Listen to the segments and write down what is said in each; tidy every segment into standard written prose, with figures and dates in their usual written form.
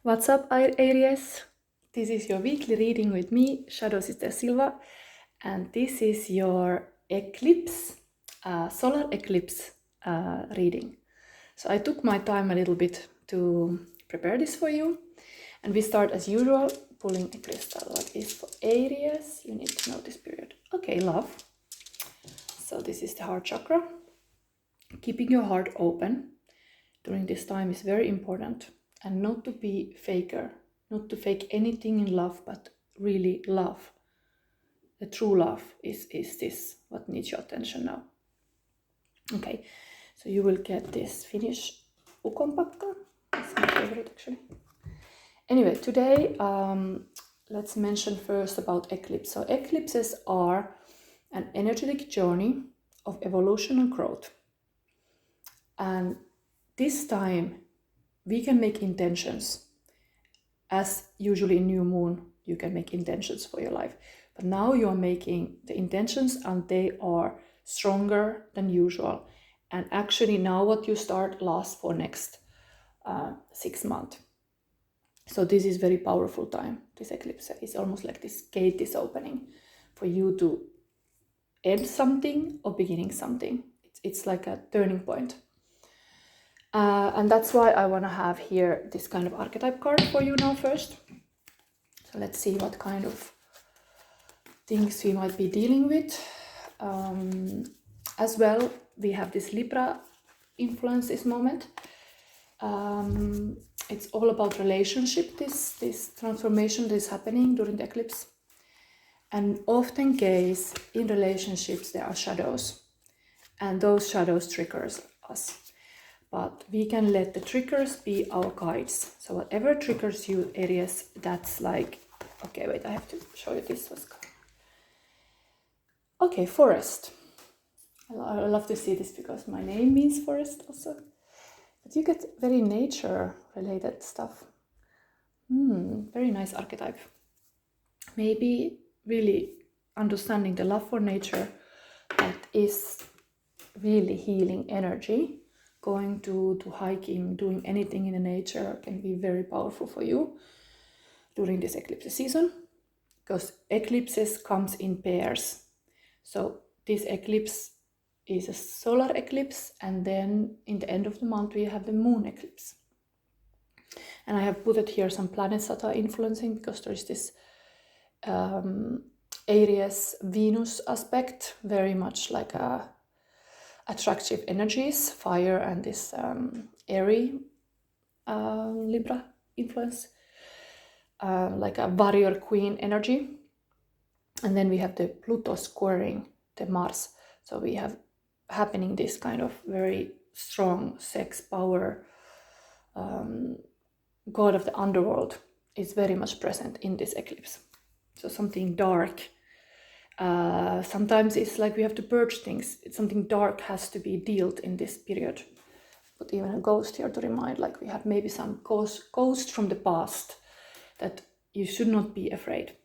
What's up, Aries? This is your weekly reading with me, Shadow Sister Silva, and this is your eclipse, solar eclipse reading. So I took my time a little bit to prepare this for you, and we start as usual pulling a crystal. What is for Aries? You need to know this period. Okay, love. So this is the heart chakra. Keeping your heart open during this time is very important, and not to be faker, not to fake anything in love, but really love. The true love is this what needs your attention now. Okay, so you will get this Finnish ukonpakka. It's my favorite actually. Anyway, today let's mention first about eclipse. So eclipses are an energetic journey of evolution and growth. And this time we can make intentions. As usually in new moon, you can make intentions for your life. But now you are making the intentions and they are stronger than usual. And actually now what you start lasts for next 6 months. So this is very powerful time, this eclipse. It's almost like this gate is opening for you to end something or beginning something. It's like a turning point. And that's why I want to have here this kind of archetype card for you now first. So let's see what kind of things we might be dealing with. As well, we have this Libra influence this moment. It's all about relationship, this transformation that is happening during the eclipse. And often case in relationships there are shadows, and those shadows triggers us. But we can let the triggers be our guides. So whatever triggers you, Aries, that's like, okay, wait, I have to show you this. Okay, forest. I love to see this because my name means forest also. But you get very nature-related stuff. Very nice archetype. Maybe really understanding the love for nature, that is really healing energy. Going to hiking, doing anything in the nature can be very powerful for you during this eclipse season, because eclipses comes in pairs. So this eclipse is a solar eclipse, and then in the end of the month we have the moon eclipse. And I have put it here some planets that are influencing, because there is this Aries Venus aspect, very much like a attractive energies, fire, and this Aries Libra influence, like a warrior queen energy. And then we have the Pluto squaring the Mars. So we have happening this kind of very strong sex power. God of the underworld is very much present in this eclipse. So something dark. Sometimes it's like we have to purge things. Something dark has to be dealt in this period. But even a ghost here to remind, like we have maybe some ghost from the past that you should not be afraid.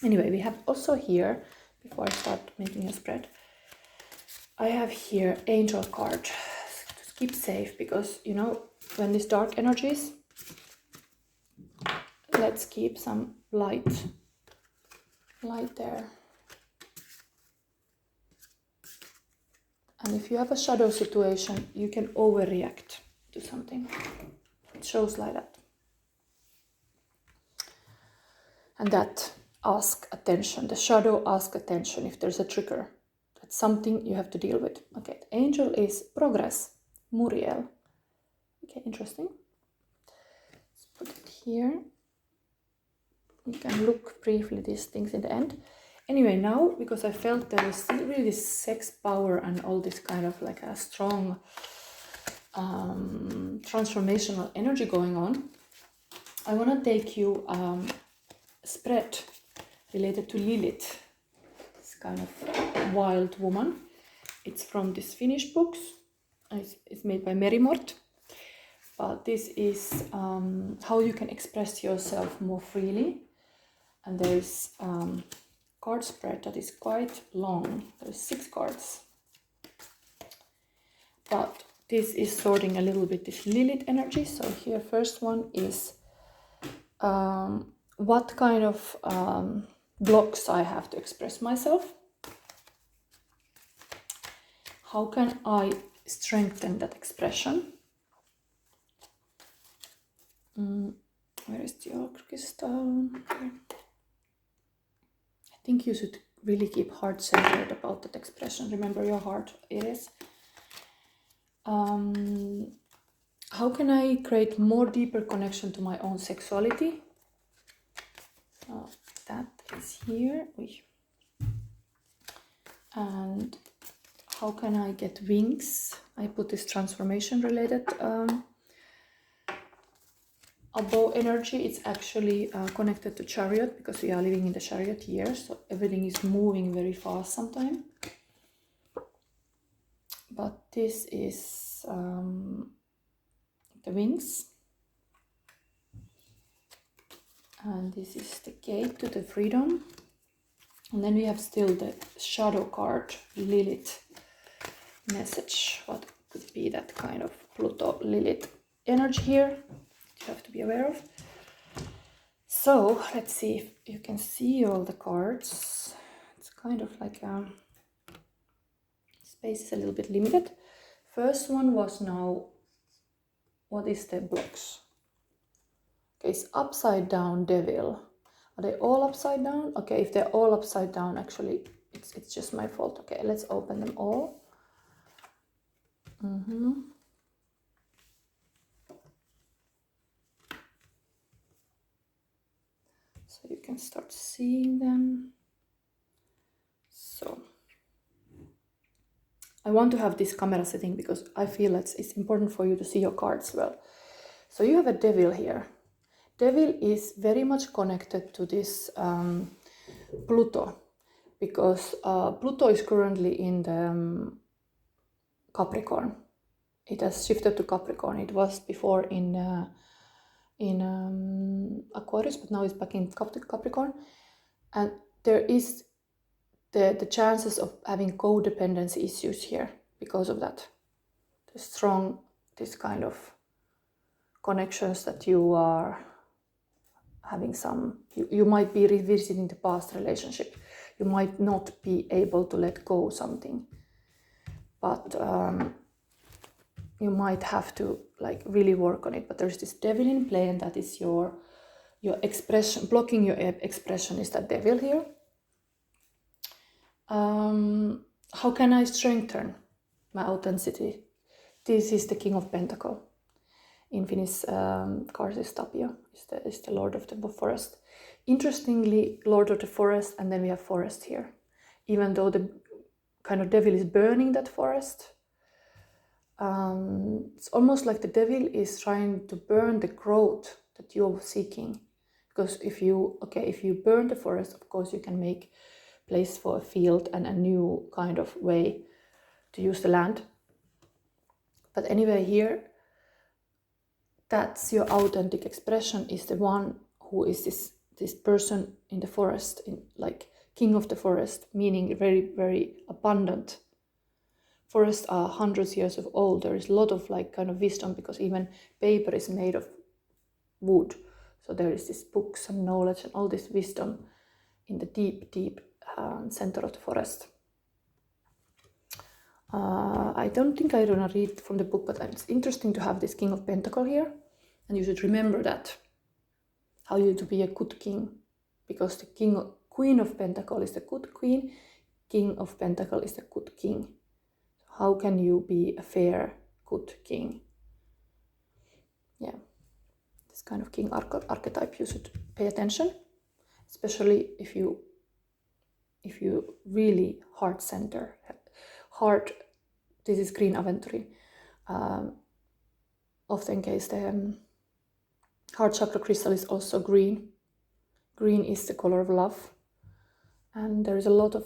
Anyway, we have also here, before I start making a spread, I have here angel card to keep safe, because you know when these dark energies, let's keep some light there. And if you have a shadow situation, you can overreact to something. It shows like that. And that asks attention. The shadow asks attention if there's a trigger. That's something you have to deal with. Okay, the angel is progress, Muriel. Okay, interesting. Let's put it here. You can look briefly these things in the end. Anyway, now, because I felt there is really this sex power and all this kind of like a strong transformational energy going on, I want to take you spread related to Lilith, this kind of wild woman. It's from this Finnish books. It's made by Meri Mort. But this is how you can express yourself more freely. And there's card spread that is quite long. There's 6 cards. But this is sorting a little bit this Lilith energy. So here first one is what kind of blocks I have to express myself. How can I strengthen that expression? Where is the other crystal? Here. I think you should really keep heart-centered about that expression. Remember your heart, Aries. How can I create more deeper connection to my own sexuality? That is here. And how can I get wings? I put this transformation related above energy. It's actually connected to chariot, because we are living in the chariot year, so everything is moving very fast sometimes. But this is the wings, and this is the gate to the freedom. And then we have still the shadow card, Lilith message. What could be that kind of Pluto Lilith energy here? You have to be aware of. So let's see if you can see all the cards. It's kind of like space is a little bit limited. First one was now, what is the blocks? Okay, it's upside down devil. Are they all upside down? Okay, if they're all upside down, actually it's just my fault. Okay, let's open them all. So you can start seeing them. So I want to have this camera setting because I feel it's important for you to see your cards well. So you have a devil here. Devil is very much connected to this Pluto, because Pluto is currently in the Capricorn. It has shifted to Capricorn. It was before in Aquarius, but now it's back in Capricorn. And there is the chances of having codependency issues here because of that. The strong, this kind of connections that you are having some, you might be revisiting the past relationship. You might not be able to let go something, but you might have to like really work on it. But there's this devil in play, and that is your expression, blocking your expression is that devil here. How can I strengthen my authenticity? This is the King of Pentacles. In Finnish, Karsis Tapio is the Lord of the Forest. Interestingly, Lord of the Forest, and then we have forest here. Even though the kind of devil is burning that forest, it's almost like the devil is trying to burn the growth that you're seeking. Because if you burn the forest, of course you can make place for a field and a new kind of way to use the land. But anyway, here, that's your authentic expression, is the one who is this person in the forest, in like king of the forest, meaning very, very abundant. Forests are hundreds of years old. There is a lot of like kind of wisdom, because even paper is made of wood. So there is this books and knowledge and all this wisdom in the deep, deep center of the forest. I don't think I'm gonna read from the book, but it's interesting to have this King of Pentacles here, and you should remember that, how you to be a good king, because the Queen of Pentacles is the good queen, King of Pentacles is the good king. How can you be a fair, good king? Yeah, this kind of king archetype you should pay attention, especially if you really heart center. Heart, this is green aventurine. Often case the heart chakra crystal is also green. Green is the color of love, and there is a lot of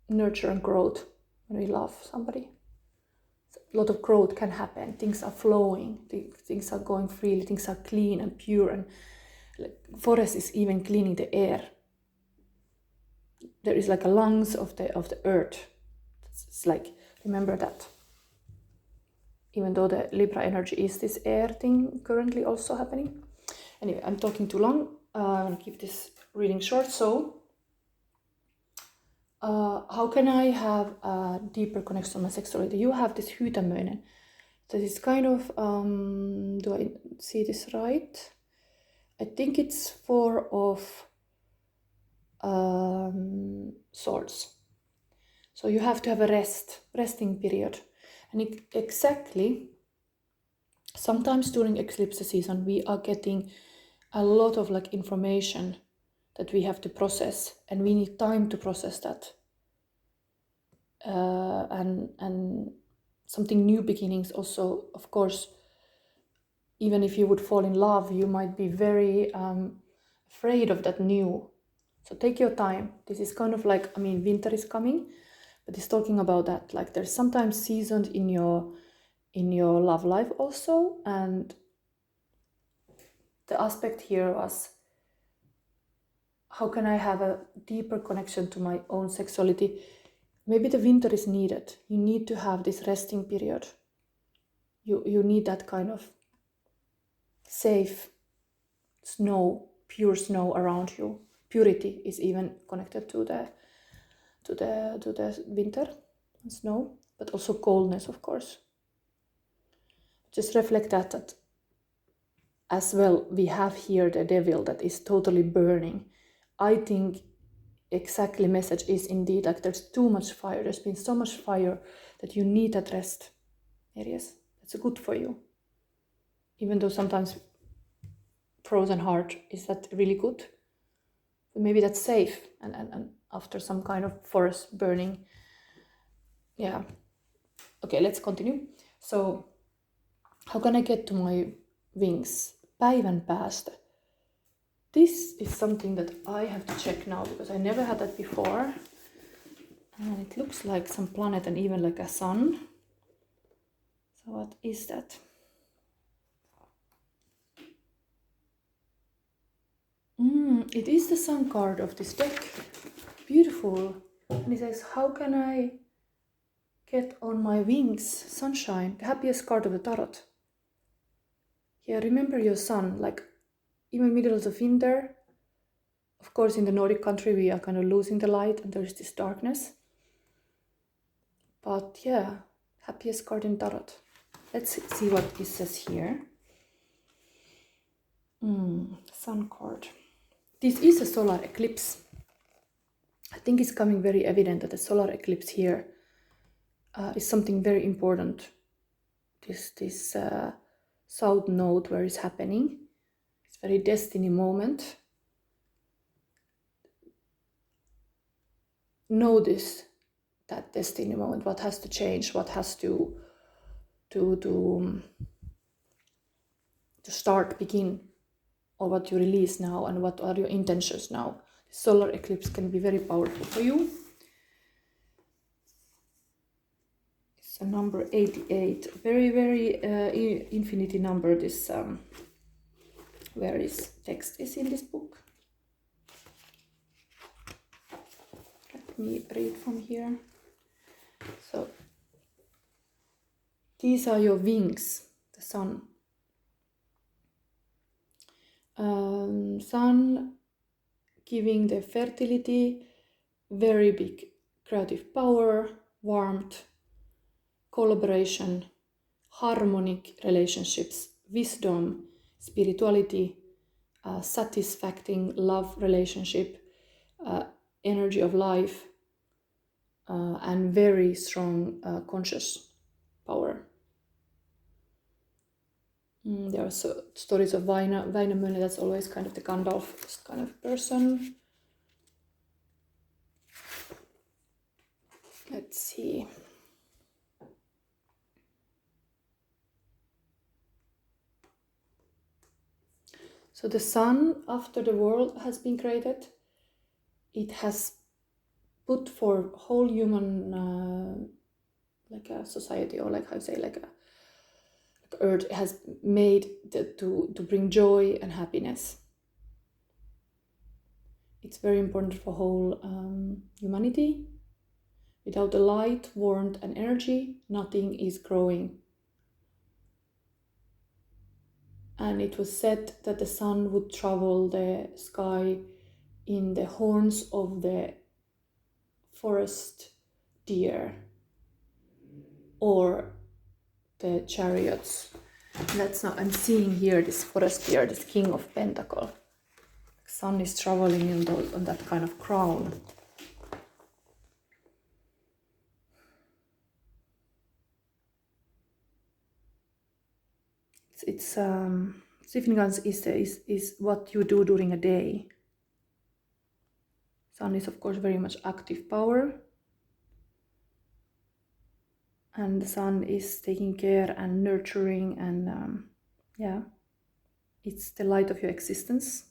nurture and growth when we love somebody. A lot of growth can happen. Things are flowing. Things are going freely. Things are clean and pure, and forest is even cleaning the air. There is like a lungs of the earth. It's like, remember that. Even though the Libra energy is this air thing currently also happening. Anyway, I'm talking too long. I'm going to keep this reading short. So, how can I have a deeper connection to my sexuality? You have this hyytämöinen. That is kind of, do I see this right? I think it's 4 of swords. So you have to have a resting period. And exactly, sometimes during eclipse season, we are getting a lot of like information that we have to process, and we need time to process that. And something new beginnings also, of course, even if you would fall in love, you might be very afraid of that new. So take your time. This is kind of like, I mean, winter is coming, but it's talking about that. Like there's sometimes seasons in your love life also, and the aspect here was, how can I have a deeper connection to my own sexuality? Maybe the winter is needed. You need to have this resting period. You need that kind of safe snow, pure snow around you. Purity is even connected to the winter and snow, but also coldness, of course. Just reflect that as well. We have here the devil that is totally burning. I think exactly message is indeed like there's too much fire. There's been so much fire that you need that rest. Aries, that's good for you. Even though sometimes frozen heart, is that really good? But maybe that's safe, and after some kind of forest burning. Yeah. Okay, let's continue. So, how can I get to my wings? Päivän päästä. This is something that I have to check now, because I never had that before. And it looks like some planet and even like a sun. So what is that? It is the sun card of this deck. Beautiful. And it says, how can I get on my wings? Sunshine, the happiest card of the tarot. Yeah, remember your sun, like even middle of the winter. Of course, in the Nordic country, we are kind of losing the light and there's this darkness. But yeah, happiest card in tarot. Let's see what it says here. Sun card. This is a solar eclipse. I think it's coming very evident that the solar eclipse here is something very important. This south node where it's happening. It's very destiny moment. Notice that destiny moment. What has to change? What has to start, begin, or what you release now, and what are your intentions now. The solar eclipse can be very powerful for you. It's a number 88, very, very infinity number. This where is text is in this book. Let me read from here. So these are your wings, the sun. Sun giving the fertility, very big creative power, warmth, collaboration, harmonic relationships, wisdom, spirituality, satisfying love relationship, energy of life, and very strong conscious power. There are stories of Väinämöinen, that's always kind of the Gandalf kind of person. Let's see. So the sun, after the world has been created, it has put for whole human, like a society, or like how you say, like earth has made to bring joy and happiness. It's very important for whole humanity. Without the light, warmth, and energy, nothing is growing. And it was said that the sun would travel the sky in the horns of the forest deer or the chariots. That's not, I'm seeing here this forest deer, this king of pentacle. Sun is traveling in those, on that kind of crown. It's significance is what you do during a day. Sun is of course very much active power, and the sun is taking care and nurturing, and yeah, it's the light of your existence.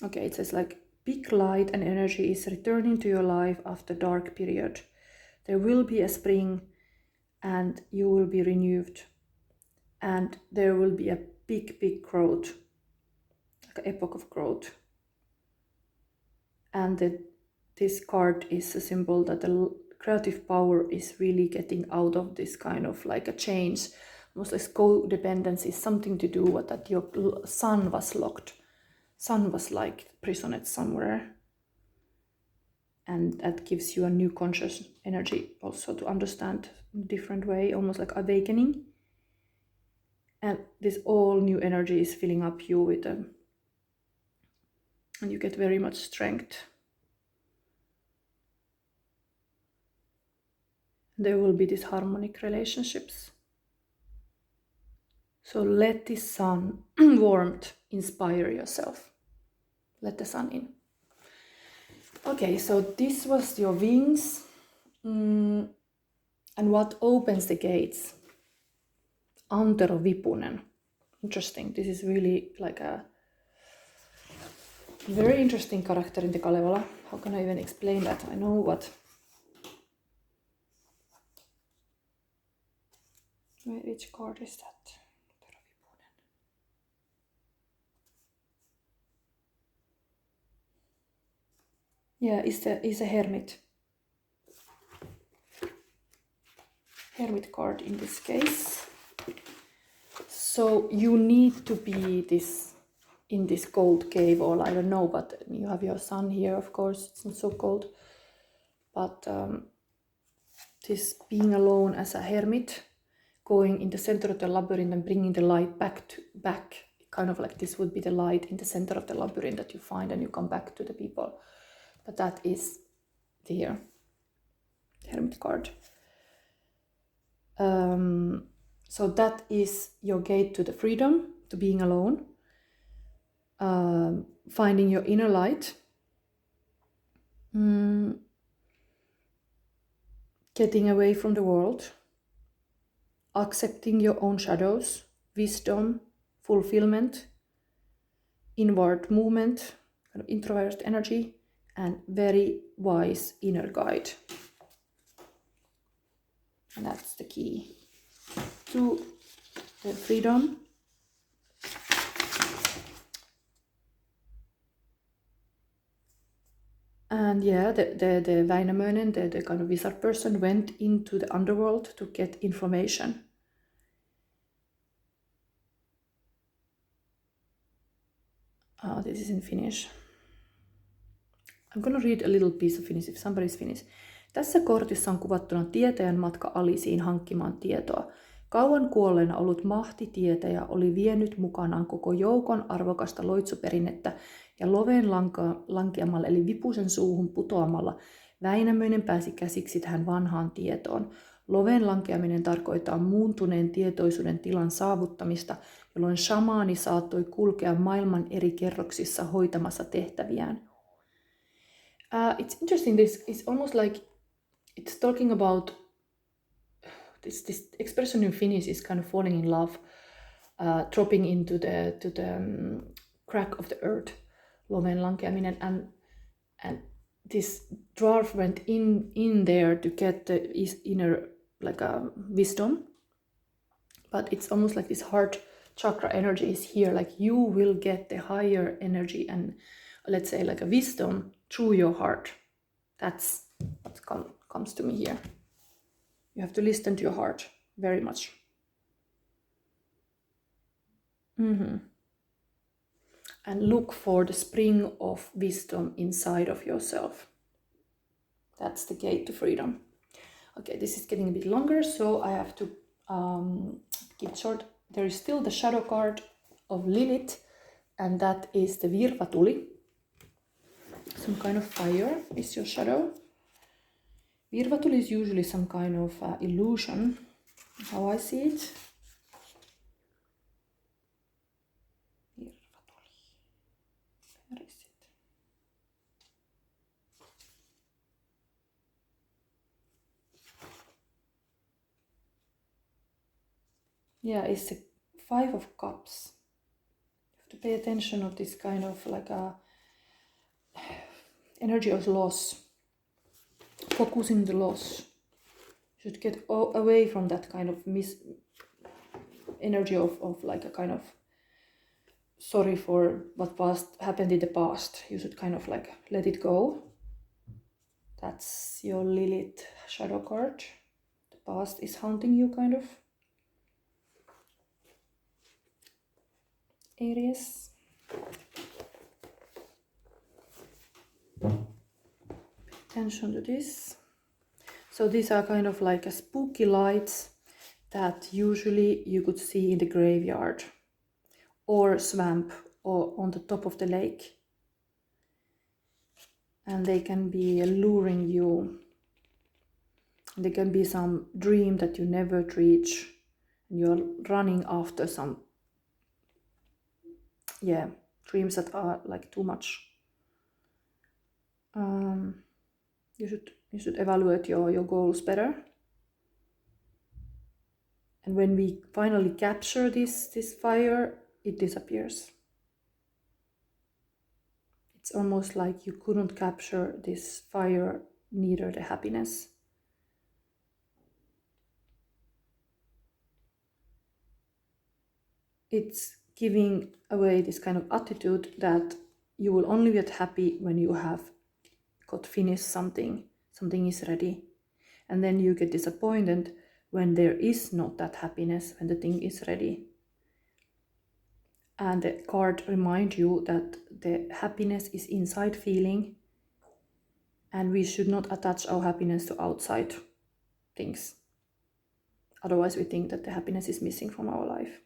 Okay, it says like big light and energy is returning to your life after dark period. There will be a spring and you will be renewed, and there will be a big growth, like an epoch of growth. And this card is a symbol that the creative power is really getting out of this kind of like a change. Almost like codependency, something to do with that your sun was locked. Sun was like prisoned somewhere. And that gives you a new conscious energy also to understand in a different way, almost like awakening. And this all new energy is filling up you with and you get very much strength. There will be these harmonic relationships. So let the sun warmth inspire yourself. Let the sun in. Okay, so this was your wings. And what opens the gates? Antero Vipunen. Interesting. This is really like a very interesting character in the Kalevala. How can I even explain that? I know what. Wait, which card is that? Yeah, is a hermit. Hermit card in this case. So you need to be this in this cold cave, or I don't know, but you have your sun here, of course, it's not so cold. But this being alone as a hermit, going in the center of the labyrinth and bringing the light back, kind of like this would be the light in the center of the labyrinth that you find and you come back to the people. But that is the hermit card. So that is your gate to the freedom, to being alone, finding your inner light, getting away from the world, accepting your own shadows, wisdom, fulfillment, inward movement, kind of introvert energy, and very wise inner guide. And that's the key to the freedom. And yeah, the Väinämöinen, the kind of wizard person, went into the underworld to get information. This is in Finnish. I'm gonna read a little piece of Finnish if somebody's Finnish. Tässä kortissa on kuvattuna tietäjän matka Alisiin hankkimaan tietoa. Kauan kuolleena ollut mahtitietäjä oli vienyt mukanaan koko joukon arvokasta loitsuperinnettä, ja loveen lankeamalla eli vipusen suuhun putoamalla Väinämöinen pääsi käsiksi tähän vanhaan tietoon. Loven lankeaminen tarkoittaa muuntuneen tietoisuuden tilan saavuttamista, jolloin shamaani saattoi kulkea maailman eri kerroksissa hoitamassa tehtäviään. It's interesting, this is almost like it's talking about this expression in Finnish is kind of falling in love, dropping into the crack of the earth, loven lankeaminen, and this dwarf went in there to get the inner like wisdom, but it's almost like this heart chakra energy is here, like you will get the higher energy and let's say like a wisdom through your heart. That's what comes to me here. You have to listen to your heart very much. And look for the spring of wisdom inside of yourself. That's the gate to freedom. Okay, this is getting a bit longer, so I have to keep it short. There is still the shadow card of Lilith, and that is the Virvatuli. Some kind of fire is your shadow. Virvatuli is usually some kind of illusion, how I see it. Virvatuli. Where is it? Yeah, it's the 5 of Cups. You have to pay attention of this kind of like a energy of loss. Focusing the loss. You should get away from that kind of energy of like a kind of sorry for what happened in the past. You should kind of like let it go. That's your Lilith shadow card. The past is haunting you, kind of. Aries. Pay attention to this. So these are kind of like a spooky lights that usually you could see in the graveyard or swamp or on the top of the lake. And they can be luring you. There can be some dream that you never reach. And you're running after some, dreams that are like too much. You should evaluate your goals better. And when we finally capture this fire, it disappears. It's almost like you couldn't capture this fire, neither the happiness. It's giving away this kind of attitude that you will only get happy when you have got finished something is ready. And then you get disappointed when there is not that happiness, when the thing is ready. And the card reminds you that the happiness is inside feeling, and we should not attach our happiness to outside things. Otherwise we think that the happiness is missing from our life.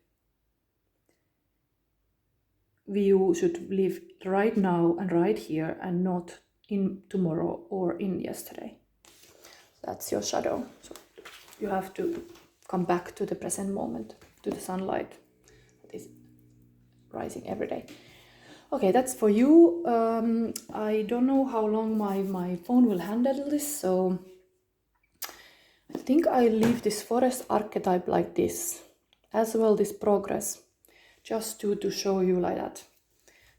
We should live right now and right here, and not in tomorrow or in yesterday. That's your shadow. So you have to come back to the present moment, to the sunlight that is rising every day. Okay, that's for you. I don't know how long my phone will handle this, so I think I leave this forest archetype like this, as well this progress, just to show you like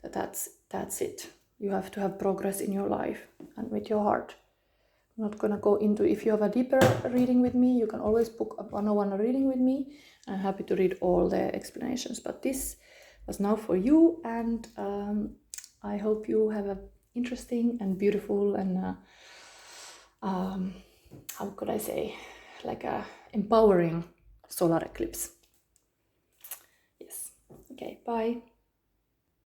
that's it. You have to have progress in your life and with your heart. I'm not gonna go into, if you have a deeper reading with me, you can always book a one-on-one reading with me. I'm happy to read all the explanations, but this was now for you, and I hope you have an interesting and beautiful and how could I say, like a empowering solar eclipse. Yes. Okay, bye.